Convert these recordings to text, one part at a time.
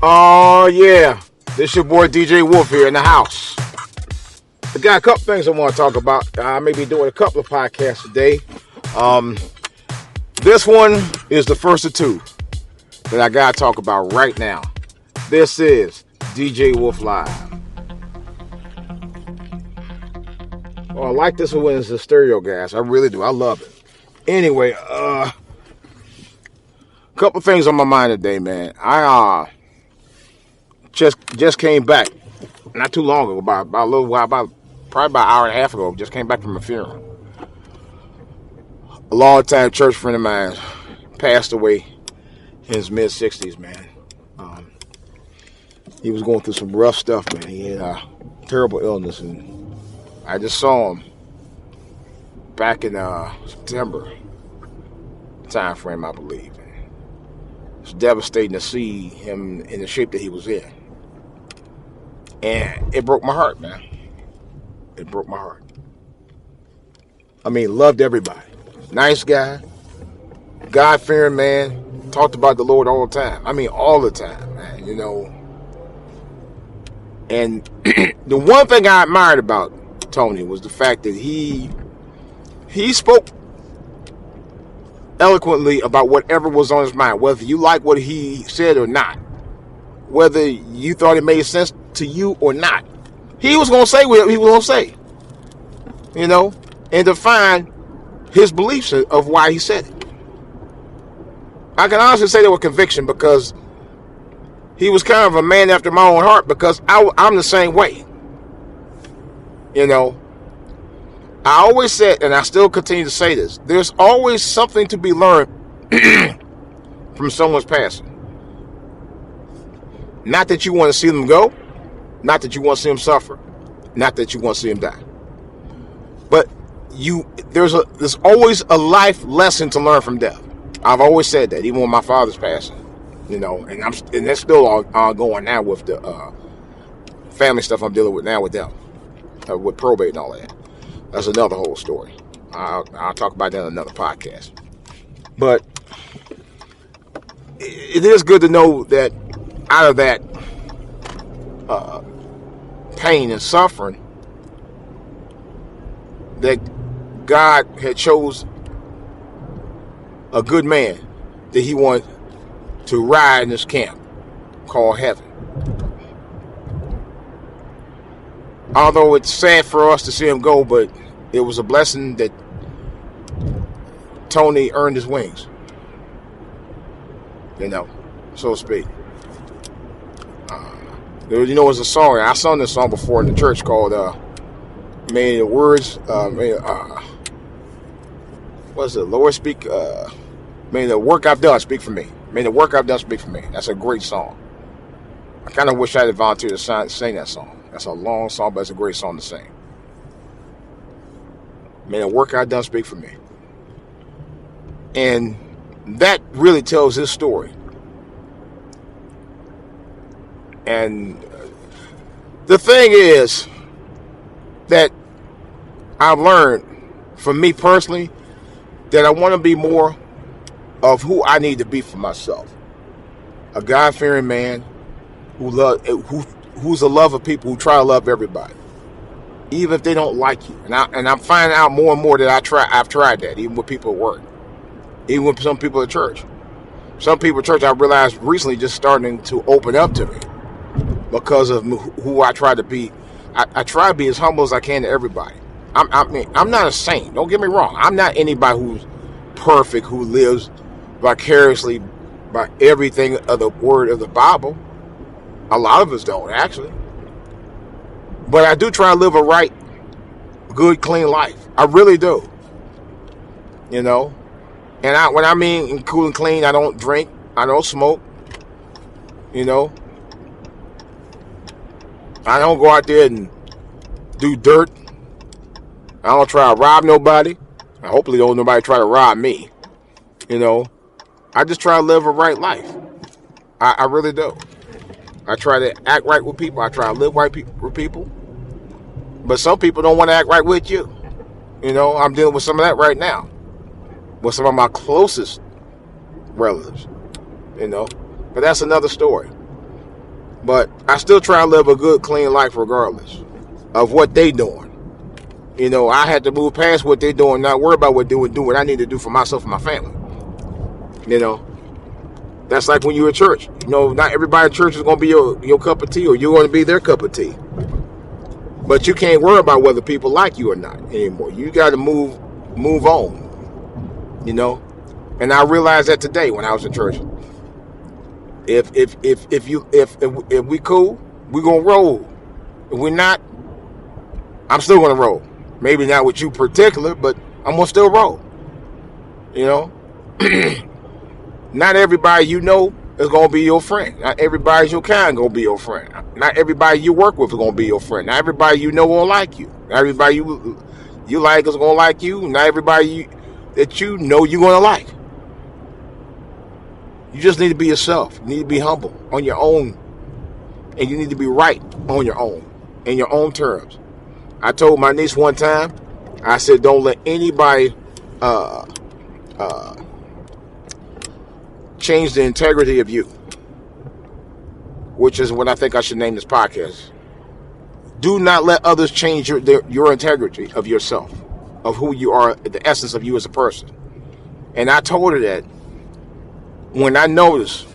Oh, yeah. This your boy DJ Wolf here in the house. I got a couple things I want to talk about. I may be doing a couple of podcasts today. Um, this one is the first of two that I got to talk about right now. This is DJ Wolf Live. Oh, I like this one when it's a stereo gas. I really do. I love it. Anyway, a couple things on my mind today, man. I just came back not too long ago, about a little while, probably about an hour and a half ago. Just came back from a funeral. A long-time church friend of mine passed away in his mid-60s, man. He was going through some rough stuff, man. He had a terrible illness, and I just saw him back in September time frame, I believe. It's devastating to see him in the shape that he was in. And it broke my heart, man. It broke my heart. I mean, loved everybody. Nice guy. God-fearing man. Talked about the Lord all the time. I mean, all the time, man, you know. And the one thing I admired about Tony was the fact that he spoke eloquently about whatever was on his mind, whether you like what he said or not, whether you thought it made sense to you or not. He was going to say what he was going to say, you know, and define his beliefs of why he said it. I can honestly say that with conviction because he was kind of a man after my own heart, because I'm the same way. You know, I always said, and I still continue to say this, there's always something to be learned from someone's passing. Not that you want to see them go, not that you want to see them suffer, not that you want to see them die. But there's always a life lesson to learn from death. I've always said that, even when my father's passing. You know, and that's still ongoing now with the family stuff I'm dealing with now with them, with probate and all that. That's another whole story. I'll talk about that in another podcast. But it is good to know that out of that pain and suffering, that God had chose a good man that he wanted to ride in this camp called heaven. Although it's sad for us to see him go, but it was a blessing that Tony earned his wings, you know, so to speak. You know, there's a song, I sung this song before in the church called may the words what's it, Lord speak, may the work I've done speak for me. May the work I've done speak for me. That's a great song. I kind of wish I had volunteered to sing that song. That's a long song, but it's a great song to sing. May the work I've done speak for me. And that really tells his story. And the thing is that I've learned, for me personally, that I want to be more of who I need to be for myself. A God-fearing man who's a lover of people, who try to love everybody, even if they don't like you. And I'm finding out more and more that I've tried that, even with people at work, even with some people at church. Some people at church, I realized recently, just starting to open up to me because of who I try to be. I try to be as humble as I can to everybody. I'm not a saint. Don't get me wrong. I'm not anybody who's perfect, who lives vicariously by everything of the word of the Bible. A lot of us don't, actually. But I do try to live a right, good, clean life. I really do. You know? And when I mean cool and clean, I don't drink. I don't smoke. You know? I don't go out there and do dirt. I don't try to rob nobody. I hopefully don't nobody try to rob me. You know? I just try to live a right life. I really do. I try to act right with people. I try to live right with people. But some people don't want to act right with you. You know, I'm dealing with some of that right now with some of my closest relatives. You know, but that's another story. But I still try to live a good, clean life regardless of what they doing. You know, I had to move past what they doing, not worry about what they would do, what I need to do for myself and my family. You know, that's like when you're at church. You know, not everybody in church is going to be your cup of tea, or you're going to be their cup of tea. But you can't worry about whether people like you or not anymore. You got to move on. You know, and I realized that today when I was in church. If we cool, we gonna roll. If we're not, I'm still gonna roll. Maybe not with you particular, but I'm gonna still roll. You know, not everybody you know is gonna be your friend. Not everybody your kind gonna be your friend. Not everybody you work with is gonna be your friend. Not everybody you know won't like you. Not everybody you like is gonna like you. Not everybody that you know you're gonna like. You just need to be yourself. You need to be humble on your own. And you need to be right on your own, in your own terms. I told my niece one time, I said, don't let anybody change the integrity of you. Which is what I think I should name this podcast. Do not let others change your integrity of yourself, of who you are, the essence of you as a person. And I told her that when I noticed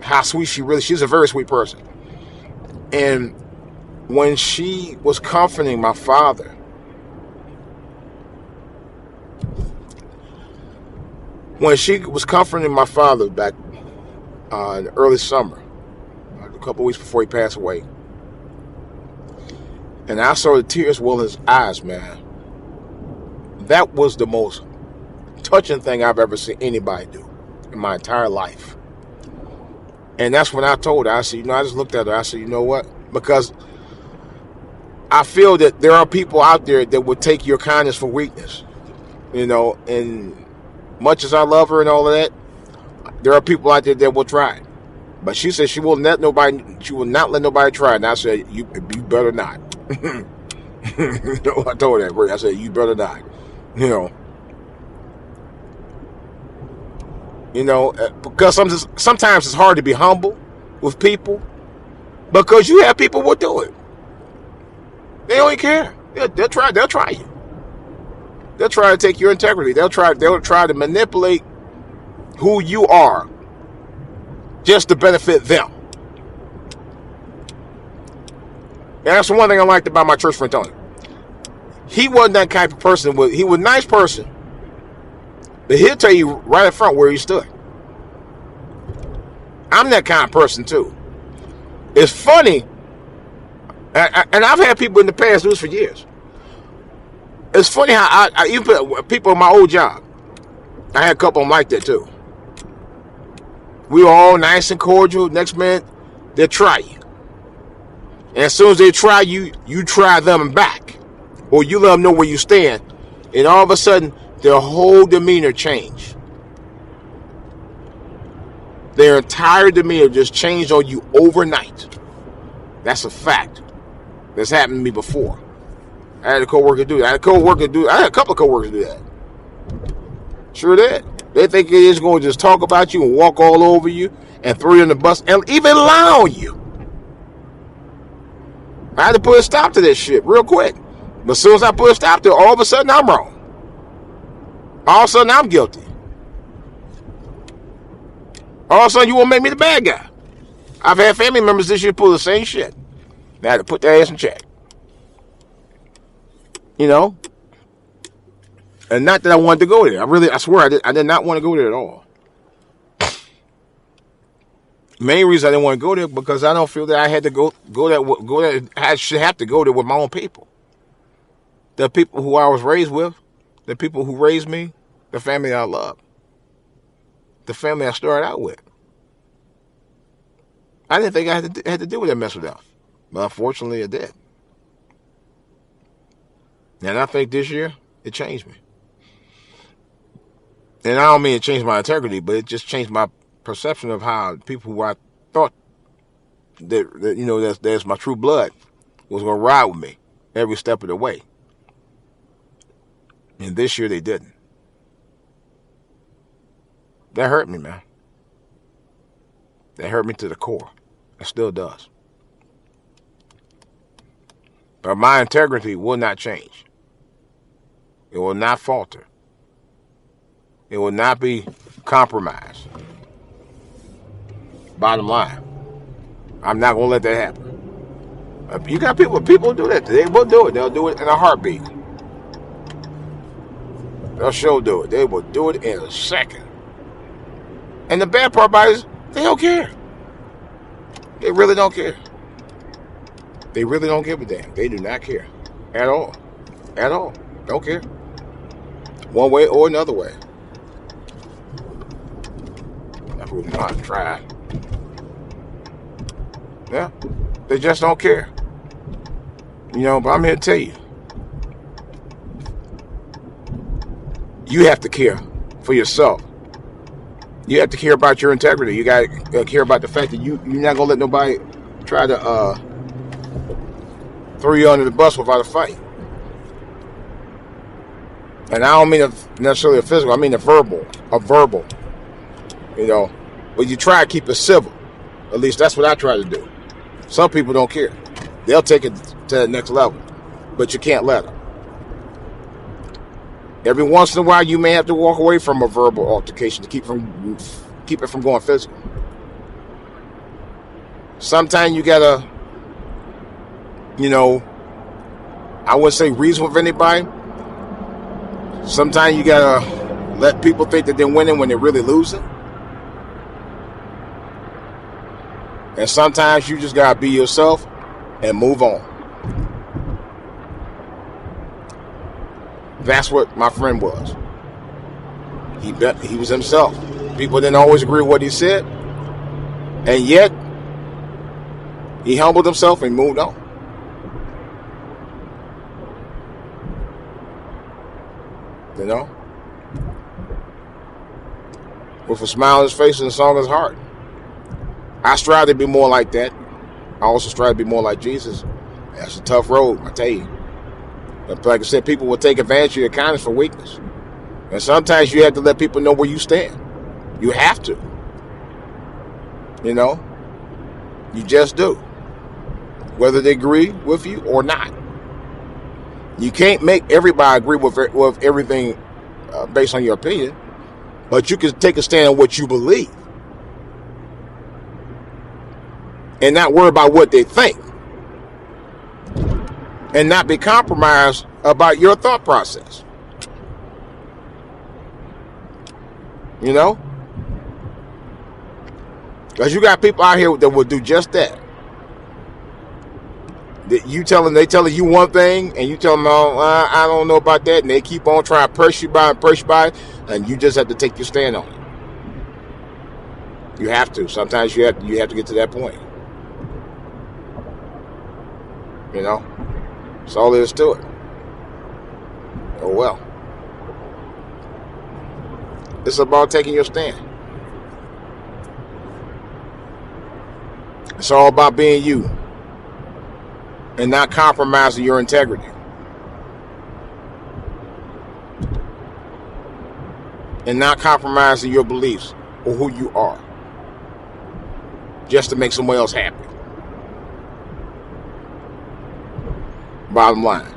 how sweet she's a very sweet person. And when she was comforting my father, back in the early summer, like a couple weeks before he passed away, and I saw the tears well in his eyes, man, that was the most touching thing I've ever seen anybody do in my entire life. And that's when I told her, I said, I just looked at her, I said, you know what? Because I feel that there are people out there that would take your kindness for weakness. And much as I love her and all of that, there are people out there that will try. But she said she will not let nobody try. And I said, you better not. I told her that. I said, you better not. Because sometimes it's hard to be humble with people, because you have people who will do it. They don't even care. They'll try you. They'll try to take your integrity. They'll try to manipulate who you are just to benefit them. And that's the one thing I liked about my church friend Tony. He wasn't that type of person. He was a nice person, but he'll tell you right in front where he stood. I'm that kind of person too. It's funny, and I've had people in the past do this for years. It's funny how I even people in my old job, I had a couple of them like that too. We were all nice and cordial. Next minute, they'll try you. And as soon as they try you, you try them back. Or you let them know where you stand. And all of a sudden, their whole demeanor changed. Their entire demeanor just changed on you overnight. That's a fact. That's happened to me before. I had a coworker do that. I had a couple of coworkers do that. Sure did. They think they're just going to just talk about you and walk all over you and throw you in the bus and even lie on you. I had to put a stop to this shit real quick. But as soon as I put a stop to it, all of a sudden I'm wrong. All of a sudden I'm guilty. All of a sudden you want to make me the bad guy. I've had family members this year pull the same shit. They had to put their ass in check. And not that I wanted to go there. I swear I did not want to go there at all. Main reason I didn't want to go there because I don't feel that I had to go there. I should have to go there with my own people. The people who I was raised with, the people who raised me, the family I love, the family I started out with. I didn't think I had to deal with that mess with them, but unfortunately it did. And I think this year it changed me. And I don't mean it changed my integrity, but it just changed my perception of how people who I thought that's my true blood was going to ride with me every step of the way. And this year they didn't. That hurt me, man. That hurt me to the core. It still does. But my integrity will not change. It will not falter. It will not be compromised. Bottom line, I'm not going to let that happen. You got people do that. They will do it. They'll do it in a heartbeat. They'll sure do it. They will do it in a second. And the bad part about it is they don't care. They really don't care. They really don't give a damn. They do not care. At all. At all. Don't care. One way or another way. That's what I tried. Yeah. They just don't care. You know, but I'm here to tell you. You have to care for yourself. You have to care about your integrity. You got to care about the fact that you're not going to let nobody try to throw you under the bus without a fight. And I don't mean necessarily a physical. I mean a verbal. You know, but you try to keep it civil. At least that's what I try to do. Some people don't care. They'll take it to the next level. But you can't let them. Every once in a while, you may have to walk away from a verbal altercation to keep it from going physical. Sometimes you gotta, you know, I wouldn't say reason with anybody. Sometimes you gotta let people think that they're winning when they're really losing. And sometimes you just gotta be yourself and move on. That's what my friend was. He was himself. People didn't always agree with what he said. And yet, he humbled himself and moved on. You know? With a smile on his face and a song in his heart. I strive to be more like that. I also strive to be more like Jesus. That's a tough road, I tell you. But like I said, people will take advantage of your kindness for weakness. And sometimes you have to let people know where you stand. You have to. You know? You just do. Whether they agree with you or not. You can't make everybody agree with everything based on your opinion. But you can take a stand on what you believe. And not worry about what they think. And not be compromised about your thought process. You know? Because you got people out here that will do just that. They telling you one thing, and you tell them, oh, I don't know about that, and they keep on trying to press you by, and you just have to take your stand on it. You have to. Sometimes you have to get to that point. You know? That's all there is to it. Oh well. It's about taking your stand. It's all about being you. And not compromising your integrity. And not compromising your beliefs or who you are. Just to make someone else happy. Bottom line.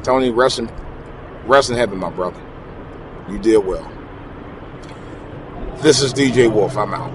Tony, rest in heaven, my brother. You did well. This is DJ Wolf. I'm out.